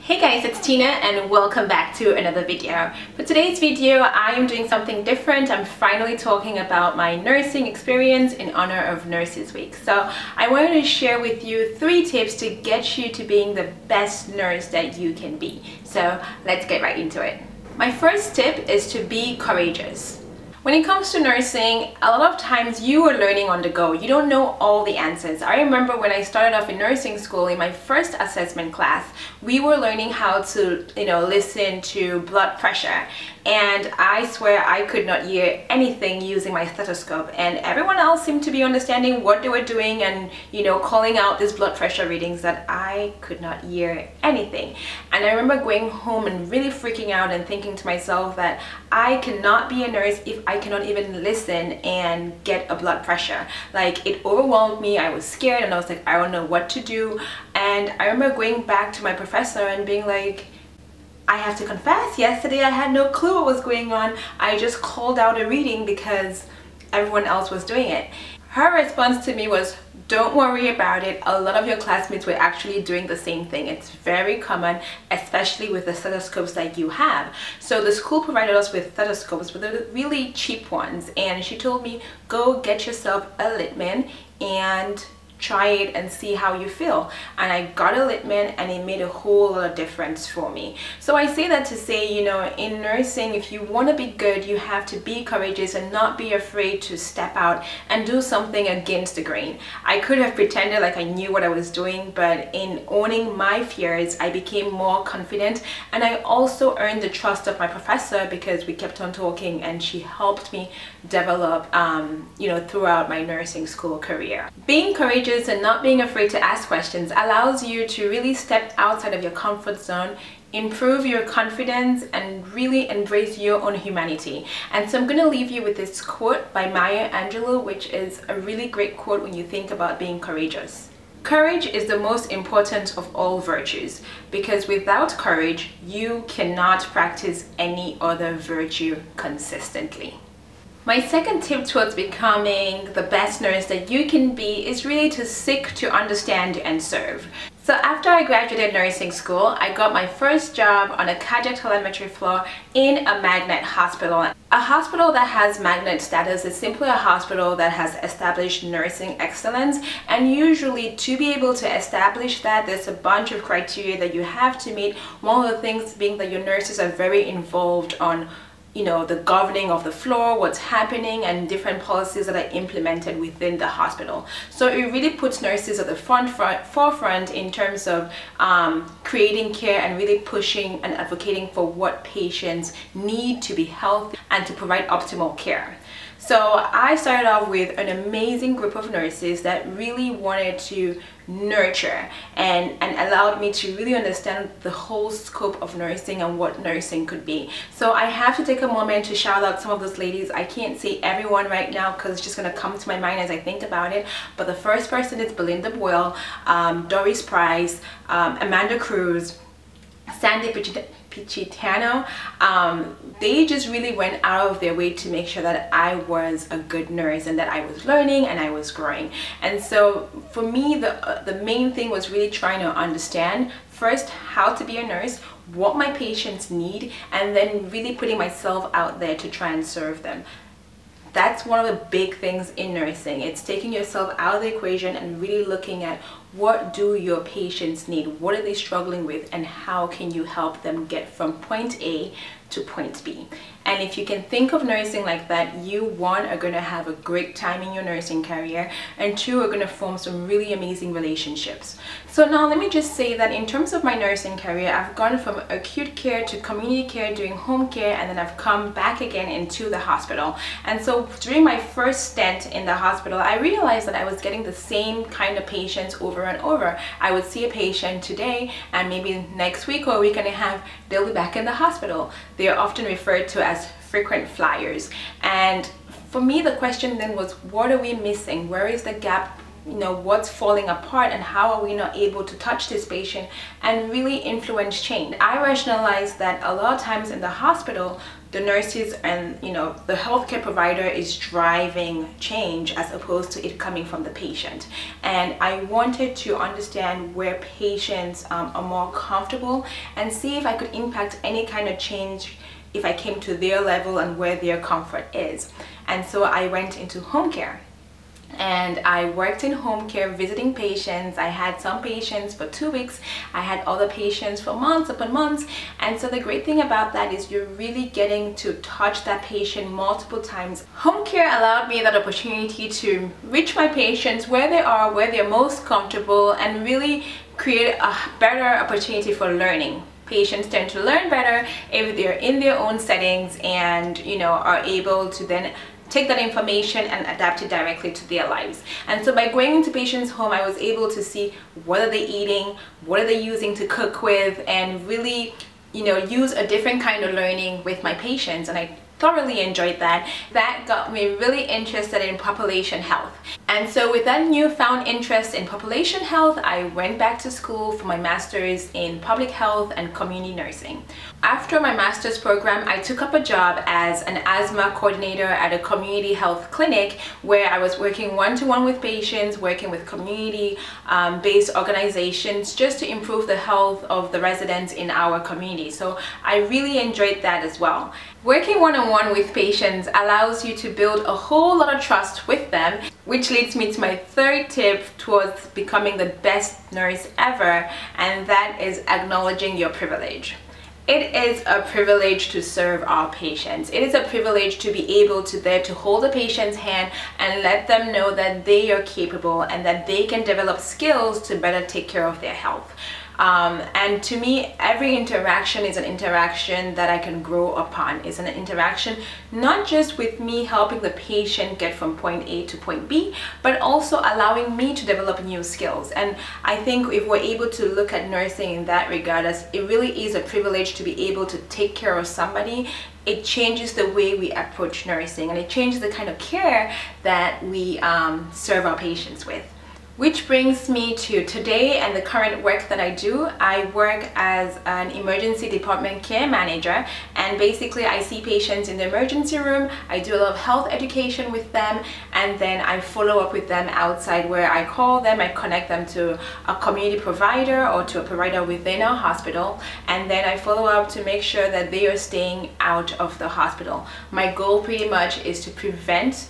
Hey guys, it's Tina and welcome back to another video. For today's video, I am doing something different. I'm finally talking about my nursing experience in honor of Nurses Week. So I wanted to share with you 3 tips to get you to being the best nurse that you can be. So let's get right into it. My first tip is to be courageous. When it comes to nursing, a lot of times you are learning on the go. You don't know all the answers. I remember when I started off in nursing school, in my first assessment class, we were learning how to, listen to blood pressure. And I swear I could not hear anything using my stethoscope. And everyone else seemed to be understanding what they were doing and, calling out these blood pressure readings that I could not hear anything. And I remember going home and really freaking out and thinking to myself that I cannot be a nurse if I cannot even listen and get a blood pressure. Like, it overwhelmed me. I was scared and I was like, I don't know what to do. And I remember going back to my professor and being like, I have to confess, yesterday I had no clue what was going on. I just called out a reading because everyone else was doing it. Her response to me was, don't worry about it. A lot of your classmates were actually doing the same thing. It's very common, especially with the stethoscopes that you have. So the school provided us with stethoscopes, but they're really cheap ones. And she told me, go get yourself a Littman and try it and see how you feel. And I got a Littman and it made a whole lot of difference for me. So I say that to say, in nursing, if you want to be good, you have to be courageous and not be afraid to step out and do something against the grain. I could have pretended like I knew what I was doing, but in owning my fears, I became more confident, and I also earned the trust of my professor because we kept on talking and she helped me develop throughout my nursing school career. Being courageous and not being afraid to ask questions allows you to really step outside of your comfort zone, improve your confidence, and really embrace your own humanity. And so I'm going to leave you with this quote by Maya Angelou, which is a really great quote when you think about being courageous. Courage is the most important of all virtues, because without courage, you cannot practice any other virtue consistently. My second tip towards becoming the best nurse that you can be is really to seek to understand and serve. So after I graduated nursing school, I got my first job on a cardiac telemetry floor in a magnet hospital. A hospital that has magnet status is simply a hospital that has established nursing excellence, and usually to be able to establish that, there's a bunch of criteria that you have to meet. One of the things being that your nurses are very involved on the governing of the floor, what's happening, and different policies that are implemented within the hospital. So it really puts nurses at the forefront in terms of creating care and really pushing and advocating for what patients need to be healthy and to provide optimal care. So I started off with an amazing group of nurses that really wanted to nurture and allowed me to really understand the whole scope of nursing and what nursing could be. So I have to take a moment to shout out some of those ladies. I can't say everyone right now because it's just going to come to my mind as I think about it. But the first person is Belinda Boyle, Doris Price, Amanda Cruz, Sandy Pichitano. They just really went out of their way to make sure that I was a good nurse and that I was learning and I was growing. And so for me, the main thing was really trying to understand first how to be a nurse, what my patients need, and then really putting myself out there to try and serve them. That's one of the big things in nursing. It's taking yourself out of the equation and really looking at what do your patients need, what are they struggling with, and how can you help them get from point A to point B. And if you can think of nursing like that, you, 1, are going to have a great time in your nursing career, and 2, are going to form some really amazing relationships. So now let me just say that in terms of my nursing career, I've gone from acute care to community care, doing home care, and then I've come back again into the hospital. And so during my first stint in the hospital, I realized that I was getting the same kind of patients over and over. I would see a patient today, and maybe next week or a week and a half, they'll be back in the hospital. They are often referred to as frequent flyers. And for me, the question then was, what are we missing? Where is the gap what's falling apart and how are we not able to touch this patient and really influence change. I rationalize that a lot of times in the hospital, the nurses and the healthcare provider is driving change as opposed to it coming from the patient. And I wanted to understand where patients are more comfortable and see if I could impact any kind of change if I came to their level and where their comfort is. And so I went into home care. And I worked in home care visiting patients. I had some patients for 2 weeks. I had other patients for months upon months. And so the great thing about that is you're really getting to touch that patient multiple times. Home care allowed me that opportunity to reach my patients where they are, where they're most comfortable, and really create a better opportunity for learning. Patients tend to learn better if they're in their own settings and are able to then take that information and adapt it directly to their lives. And so by going into patients' home, I was able to see what are they eating, what are they using to cook with, and really use a different kind of learning with my patients. And I thoroughly enjoyed that. That got me really interested in population health. And so with that newfound interest in population health, I went back to school for my master's in public health and community nursing. After my master's program, I took up a job as an asthma coordinator at a community health clinic where I was working one-to-one with patients, working with community-based organizations just to improve the health of the residents in our community. So I really enjoyed that as well. Working one-on-one with patients allows you to build a whole lot of trust with them, which leads me to my third tip towards becoming the best nurse ever, and that is acknowledging your privilege. It is a privilege to serve our patients. It is a privilege to be able to hold a patient's hand and let them know that they are capable and that they can develop skills to better take care of their health. And to me, every interaction is an interaction that I can grow upon. It's an interaction not just with me helping the patient get from point A to point B, but also allowing me to develop new skills. And I think if we're able to look at nursing in that regard, as it really is a privilege to be able to take care of somebody, it changes the way we approach nursing, and it changes the kind of care that we serve our patients with. Which brings me to today and the current work that I do. I work as an emergency department care manager, and basically I see patients in the emergency room. I do a lot of health education with them, and then I follow up with them outside where I call them, I connect them to a community provider or to a provider within our hospital, and then I follow up to make sure that they are staying out of the hospital. My goal pretty much is to prevent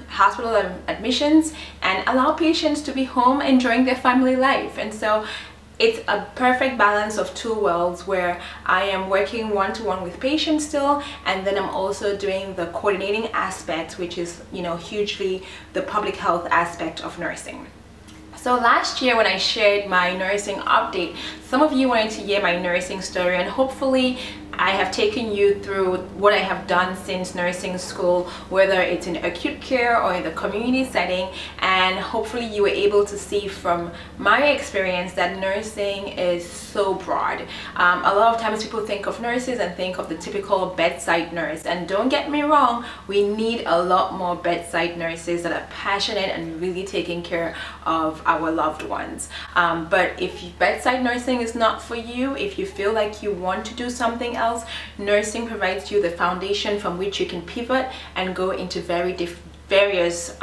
hospital admissions and allow patients to be home enjoying their family life. And so it's a perfect balance of two worlds where I am working one-to-one with patients still, and then I'm also doing the coordinating aspect, which is hugely the public health aspect of nursing. So last year when I shared my nursing update, some of you wanted to hear my nursing story, and hopefully I have taken you through what I have done since nursing school, whether it's in acute care or in the community setting, and hopefully you were able to see from my experience that nursing is so broad. A lot of times people think of nurses and think of the typical bedside nurse, and don't get me wrong, we need a lot more bedside nurses that are passionate and really taking care of our loved ones. But if bedside nursing is not for you, if you feel like you want to do something else, nursing provides you the foundation from which you can pivot and go into various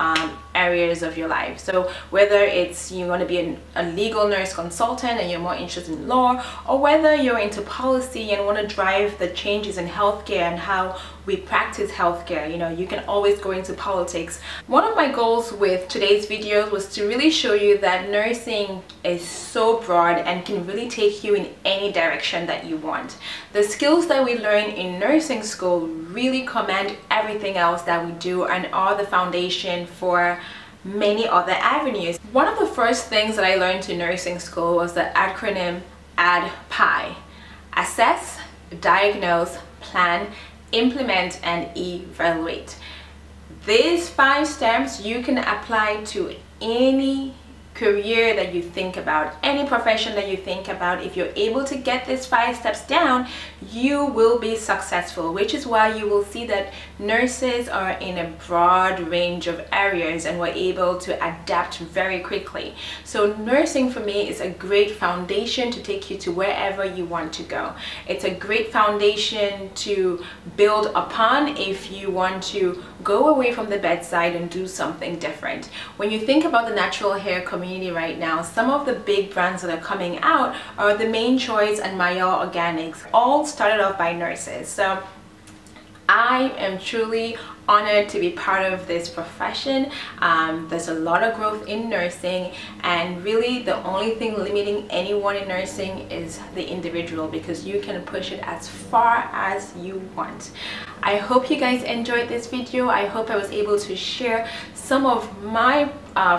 areas of your life. So whether it's you want to be a legal nurse consultant and you're more interested in law, or whether you're into policy and want to drive the changes in healthcare and how we practice healthcare, you can always go into politics. One of my goals with today's video was to really show you that nursing is so broad and can really take you in any direction that you want. The skills that we learn in nursing school really command everything else that we do and are the foundation for many other avenues. One of the first things that I learned in nursing school was the acronym ADPIE: assess, diagnose, plan, implement, and evaluate. These 5 steps you can apply to any career that you think about, any profession that you think about, if you're able to get these 5 steps down, you will be successful, which is why you will see that nurses are in a broad range of areas and we're able to adapt very quickly. So nursing for me is a great foundation to take you to wherever you want to go. It's a great foundation to build upon if you want to go away from the bedside and do something different. When you think about the natural hair community right now, some of the big brands that are coming out are the Main Choice and Mayor Organics, all started off by nurses. So I am truly honored to be part of this profession. There's a lot of growth in nursing, and really the only thing limiting anyone in nursing is the individual, because you can push it as far as you want. I hope you guys enjoyed this video. I hope I was able to share some of my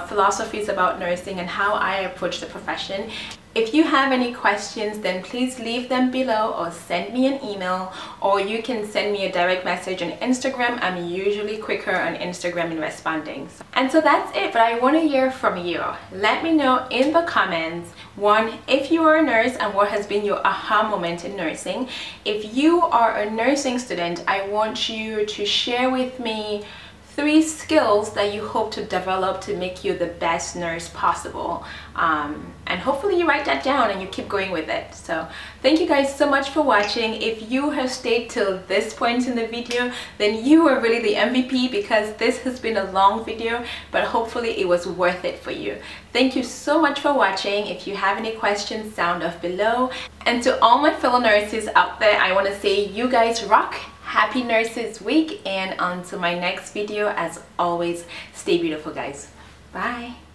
philosophies about nursing and how I approach the profession. If you have any questions, then please leave them below or send me an email, or you can send me a direct message on Instagram. I'm usually quicker on Instagram in responding. And so that's it, but I want to hear from you. Let me know in the comments, one, if you are a nurse and what has been your aha moment in nursing. If you are a nursing student, I want you to share with me 3 skills that you hope to develop to make you the best nurse possible. And hopefully you write that down and you keep going with it. So thank you guys so much for watching. If you have stayed till this point in the video, then you are really the MVP, because this has been a long video, but hopefully it was worth it for you. Thank you so much for watching. If you have any questions, sound off below. And to all my fellow nurses out there, I want to say you guys rock. Happy Nurses Week, and until my next video, as always, stay beautiful guys. Bye.